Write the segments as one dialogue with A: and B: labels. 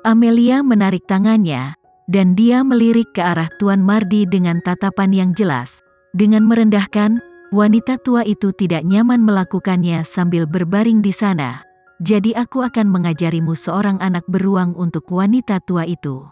A: Amelia menarik tangannya, dan dia melirik ke arah Tuan Mardi dengan tatapan yang jelas. Dengan merendahkan, wanita tua itu tidak nyaman melakukannya sambil berbaring di sana. Jadi aku akan mengajarimu seorang anak beruang untuk wanita tua itu.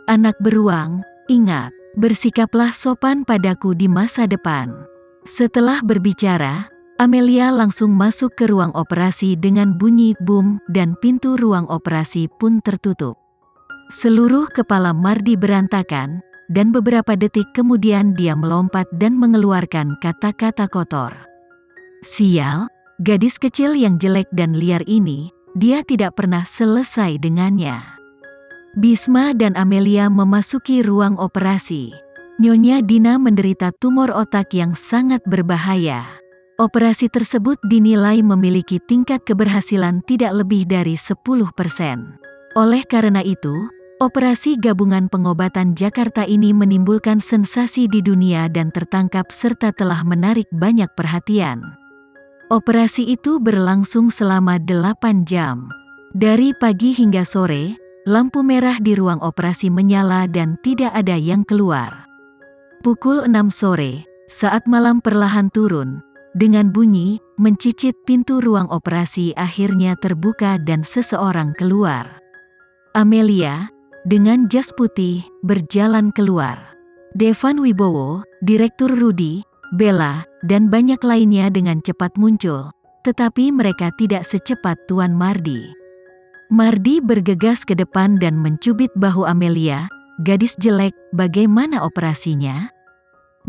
A: Anak beruang, ingat, bersikaplah sopan padaku di masa depan. Setelah berbicara, Amelia langsung masuk ke ruang operasi dengan bunyi boom dan pintu ruang operasi pun tertutup. Seluruh kepala Mardi berantakan, dan beberapa detik kemudian dia melompat dan mengeluarkan kata-kata kotor. Sial, gadis kecil yang jelek dan liar ini, dia tidak pernah selesai dengannya. Bisma dan Amelia memasuki ruang operasi. Nyonya Dina menderita tumor otak yang sangat berbahaya. Operasi tersebut dinilai memiliki tingkat keberhasilan tidak lebih dari 10%. Oleh karena itu, operasi gabungan pengobatan Jakarta ini menimbulkan sensasi di dunia dan tertangkap serta telah menarik banyak perhatian. Operasi itu berlangsung selama 8 jam. Dari pagi hingga sore, lampu merah di ruang operasi menyala dan tidak ada yang keluar. Pukul 6 sore, saat malam perlahan turun, dengan bunyi, mencicit pintu ruang operasi akhirnya terbuka dan seseorang keluar. Amelia, dengan jas putih, berjalan keluar. Devan Wibowo, Direktur Rudi, Bella, dan banyak lainnya dengan cepat muncul, tetapi mereka tidak secepat Tuan Mardi. Mardi bergegas ke depan dan mencubit bahu Amelia. Gadis jelek, bagaimana operasinya?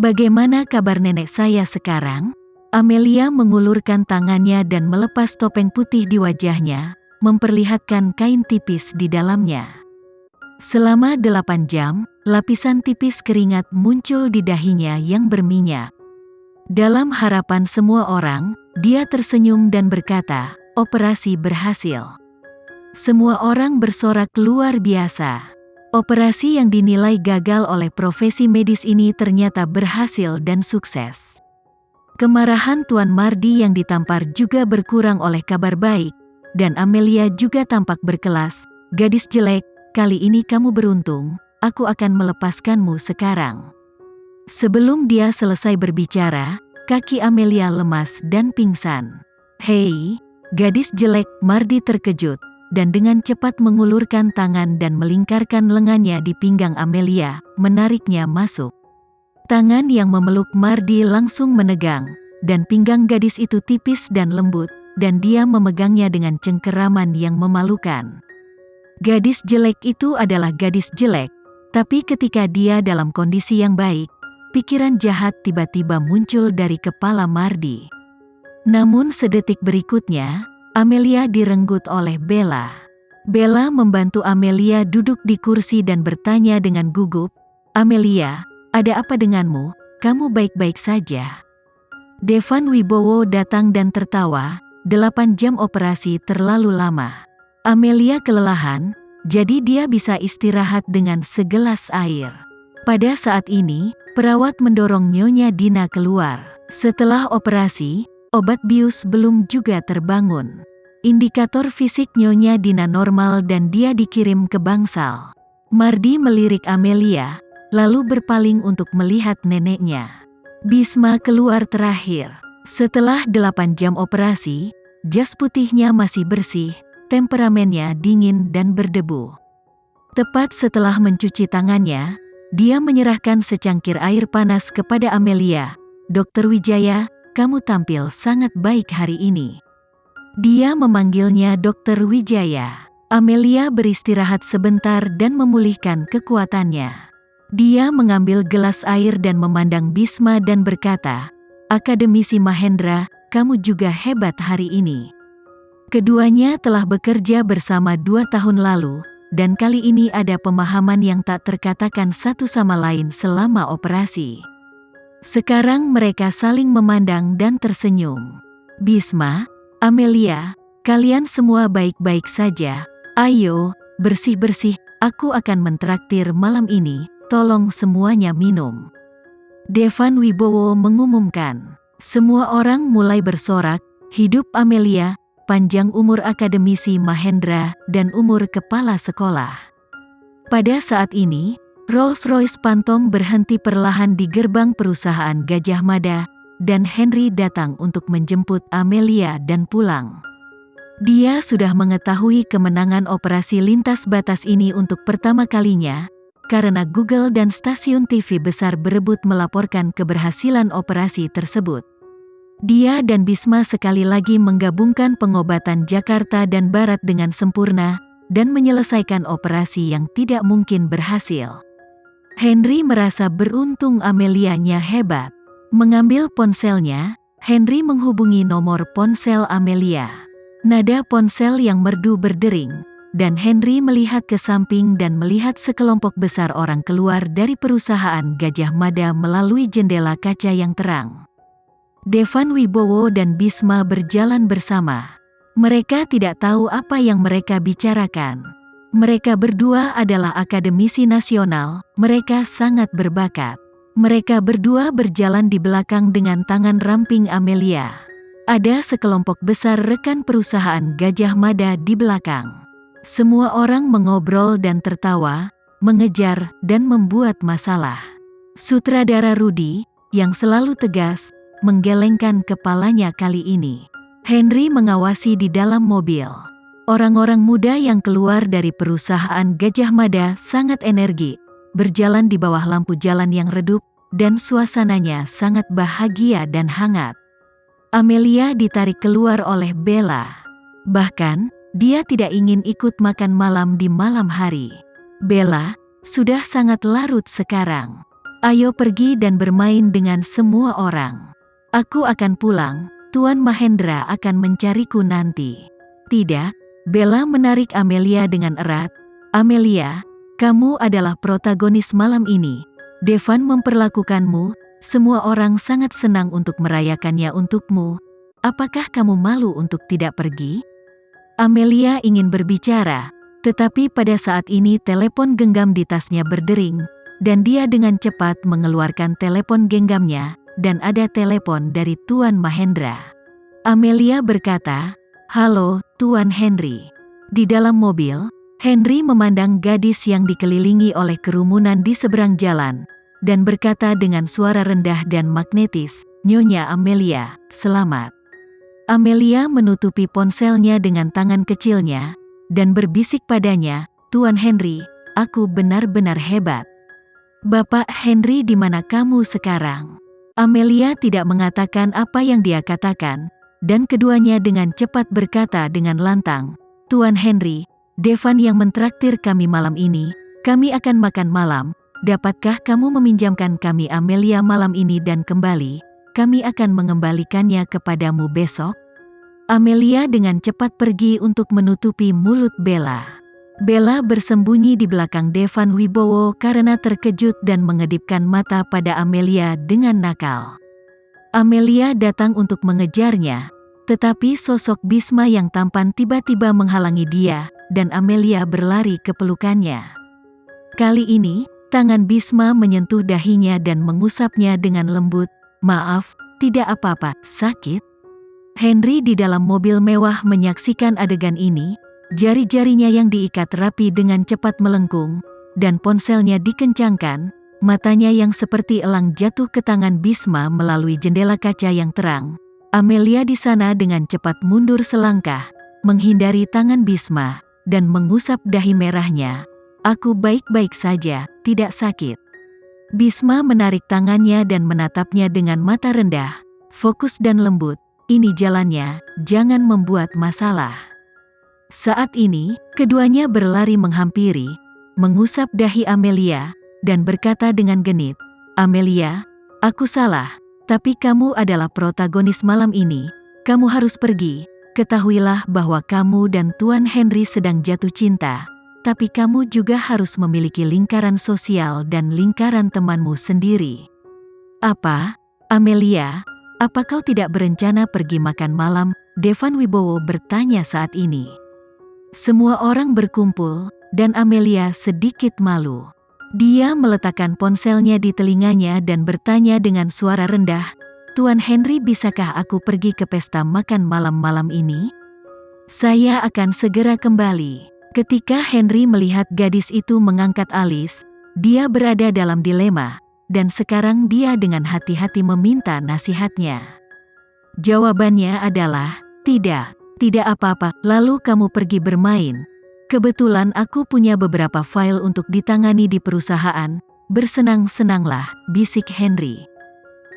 A: Bagaimana kabar nenek saya sekarang? Amelia mengulurkan tangannya dan melepas topeng putih di wajahnya, memperlihatkan kain tipis di dalamnya. Selama 8 jam, lapisan tipis keringat muncul di dahinya yang berminyak. Dalam harapan semua orang, dia tersenyum dan berkata, operasi berhasil. Semua orang bersorak luar biasa. Operasi yang dinilai gagal oleh profesi medis ini ternyata berhasil dan sukses. Kemarahan Tuan Mardi yang ditampar juga berkurang oleh kabar baik, dan Amelia juga tampak berkelas. Gadis jelek, kali ini kamu beruntung, aku akan melepaskanmu sekarang. Sebelum dia selesai berbicara, kaki Amelia lemas dan pingsan. Hei, gadis jelek, Mardi terkejut, dan dengan cepat mengulurkan tangan dan melingkarkan lengannya di pinggang Amelia, menariknya masuk. Tangan yang memeluk Mardi langsung menegang, dan pinggang gadis itu tipis dan lembut, dan dia memegangnya dengan cengkeraman yang memalukan. Gadis jelek itu adalah gadis jelek, tapi ketika dia dalam kondisi yang baik, pikiran jahat tiba-tiba muncul dari kepala Mardi. Namun sedetik berikutnya, Amelia direnggut oleh Bella. Bella membantu Amelia duduk di kursi dan bertanya dengan gugup, Amelia, ada apa denganmu? Kamu baik-baik saja? Devan Wibowo datang dan tertawa, 8 jam operasi terlalu lama. Amelia kelelahan, jadi dia bisa istirahat dengan segelas air. Pada saat ini, perawat mendorong Nyonya Dina keluar. Setelah operasi, obat bius belum juga terbangun. Indikator fisik Nyonya Dina normal dan dia dikirim ke bangsal. Mardi melirik Amelia, lalu berpaling untuk melihat neneknya. Bisma keluar terakhir. Setelah 8 jam operasi, jas putihnya masih bersih, temperamennya dingin dan berdebu. Tepat setelah mencuci tangannya, dia menyerahkan secangkir air panas kepada Amelia. Dr. Wijaya, kamu tampil sangat baik hari ini. Dia memanggilnya Dr. Wijaya. Amelia beristirahat sebentar dan memulihkan kekuatannya. Dia mengambil gelas air dan memandang Bisma dan berkata, Akademisi Mahendra, kamu juga hebat hari ini. Keduanya telah bekerja bersama 2 tahun lalu, dan kali ini ada pemahaman yang tak terkatakan satu sama lain selama operasi. Sekarang mereka saling memandang dan tersenyum. Bisma, Amelia, kalian semua baik-baik saja. Ayo, bersih-bersih, aku akan mentraktir malam ini. Tolong semuanya minum. Devan Wibowo mengumumkan. Semua orang mulai bersorak, hidup Amelia, panjang umur akademisi Mahendra, dan umur kepala sekolah. Pada saat ini, Rolls-Royce Phantom berhenti perlahan di gerbang perusahaan Gajah Mada, dan Henry datang untuk menjemput Amelia dan pulang. Dia sudah mengetahui kemenangan operasi lintas batas ini untuk pertama kalinya, karena Google dan stasiun TV besar berebut melaporkan keberhasilan operasi tersebut. Dia dan Bisma sekali lagi menggabungkan pengobatan Jakarta dan Barat dengan sempurna, dan menyelesaikan operasi yang tidak mungkin berhasil. Henry merasa beruntung Amelianya hebat. Mengambil ponselnya, Henry menghubungi nomor ponsel Amelia. Nada ponsel yang merdu berdering, dan Henry melihat ke samping dan melihat sekelompok besar orang keluar dari perusahaan Gajah Mada melalui jendela kaca yang terang. Devan Wibowo dan Bisma berjalan bersama. Mereka tidak tahu apa yang mereka bicarakan. Mereka berdua adalah akademisi nasional, mereka sangat berbakat. Mereka berdua berjalan di belakang dengan tangan ramping Amelia. Ada sekelompok besar rekan perusahaan Gajah Mada di belakang. Semua orang mengobrol dan tertawa, mengejar, dan membuat masalah. Sutradara Rudy, yang selalu tegas, menggelengkan kepalanya kali ini. Henry mengawasi di dalam mobil. Orang-orang muda yang keluar dari perusahaan Gajah Mada sangat energi, berjalan di bawah lampu jalan yang redup, dan suasananya sangat bahagia dan hangat. Amelia ditarik keluar oleh Bella. Bahkan, dia tidak ingin ikut makan malam di malam hari. Bella, sudah sangat larut sekarang. Ayo pergi dan bermain dengan semua orang. Aku akan pulang, Tuan Mahendra akan mencariku nanti. Tidak, Bella menarik Amelia dengan erat. Amelia, kamu adalah protagonis malam ini. Devan memperlakukanmu, semua orang sangat senang untuk merayakannya untukmu. Apakah kamu malu untuk tidak pergi? Amelia ingin berbicara, tetapi pada saat ini telepon genggam di tasnya berdering, dan dia dengan cepat mengeluarkan telepon genggamnya, dan ada telepon dari Tuan Mahendra. Amelia berkata, "Halo, Tuan Henry." Di dalam mobil, Henry memandang gadis yang dikelilingi oleh kerumunan di seberang jalan, dan berkata dengan suara rendah dan magnetis, "Nyonya Amelia, selamat." Amelia menutupi ponselnya dengan tangan kecilnya, dan berbisik padanya, "Tuan Henry, aku benar-benar hebat." "Bapak Henry, di mana kamu sekarang?" Amelia tidak mengatakan apa yang dia katakan, dan keduanya dengan cepat berkata dengan lantang, "Tuan Henry, Devan yang mentraktir kami malam ini, kami akan makan malam. Dapatkah kamu meminjamkan kami Amelia malam ini dan kembali, kami akan mengembalikannya kepadamu besok?" Amelia dengan cepat pergi untuk menutupi mulut Bella. Bella bersembunyi di belakang Devan Wibowo karena terkejut dan mengedipkan mata pada Amelia dengan nakal. Amelia datang untuk mengejarnya, tetapi sosok Bisma yang tampan tiba-tiba menghalangi dia, dan Amelia berlari ke pelukannya. Kali ini, tangan Bisma menyentuh dahinya dan mengusapnya dengan lembut. "Maaf, tidak apa-apa, sakit?" Henry di dalam mobil mewah menyaksikan adegan ini, jari-jarinya yang diikat rapi dengan cepat melengkung, dan ponselnya dikencangkan, matanya yang seperti elang jatuh ke tangan Bisma melalui jendela kaca yang terang. Amelia di sana dengan cepat mundur selangkah, menghindari tangan Bisma, dan mengusap dahi merahnya. "Aku baik-baik saja, tidak sakit." Bisma menarik tangannya dan menatapnya dengan mata rendah, fokus dan lembut. "Ini jalannya, jangan membuat masalah." Saat ini, keduanya berlari menghampiri, mengusap dahi Amelia, dan berkata dengan genit, "Amelia, aku salah, tapi kamu adalah protagonis malam ini, kamu harus pergi. Ketahuilah bahwa kamu dan Tuan Henry sedang jatuh cinta. Tapi kamu juga harus memiliki lingkaran sosial dan lingkaran temanmu sendiri." "Apa, Amelia, apa kau tidak berencana pergi makan malam?" Devan Wibowo bertanya saat ini. Semua orang berkumpul, dan Amelia sedikit malu. Dia meletakkan ponselnya di telinganya dan bertanya dengan suara rendah, "Tuan Henry, bisakah aku pergi ke pesta makan malam-malam ini?" Saya akan segera kembali. Ketika Henry melihat gadis itu mengangkat alis, dia berada dalam dilema, dan sekarang dia dengan hati-hati meminta nasihatnya. Jawabannya adalah, tidak apa-apa, lalu kamu pergi bermain. Kebetulan aku punya beberapa file untuk ditangani di perusahaan, bersenang-senanglah, bisik Henry.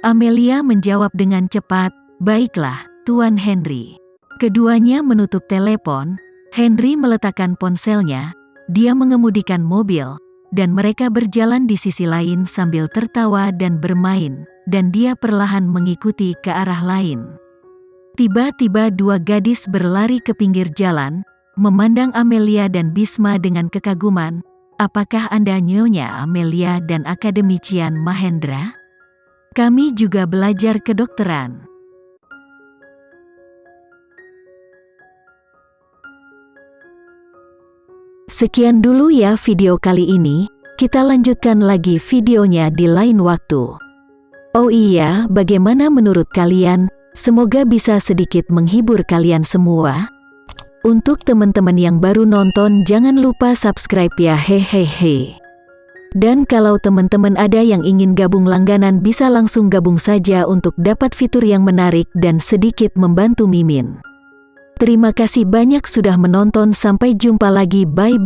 A: Amelia menjawab dengan cepat, baiklah, Tuan Henry. Keduanya menutup telepon. Henry meletakkan ponselnya, dia mengemudikan mobil, dan mereka berjalan di sisi lain sambil tertawa dan bermain, dan dia perlahan mengikuti ke arah lain. Tiba-tiba dua gadis berlari ke pinggir jalan, memandang Amelia dan Bisma dengan kekaguman. Apakah Anda Nyonya Amelia dan akademisian Mahendra? Kami juga belajar kedokteran. Sekian dulu ya video kali ini, kita lanjutkan lagi videonya di lain waktu. Oh iya, bagaimana menurut kalian? Semoga bisa sedikit menghibur kalian semua. Untuk teman-teman yang baru nonton, jangan lupa subscribe ya, hehehe. Dan kalau teman-teman ada yang ingin gabung langganan, bisa langsung gabung saja untuk dapat fitur yang menarik dan sedikit membantu Mimin. Terima kasih banyak sudah menonton, sampai jumpa lagi, bye.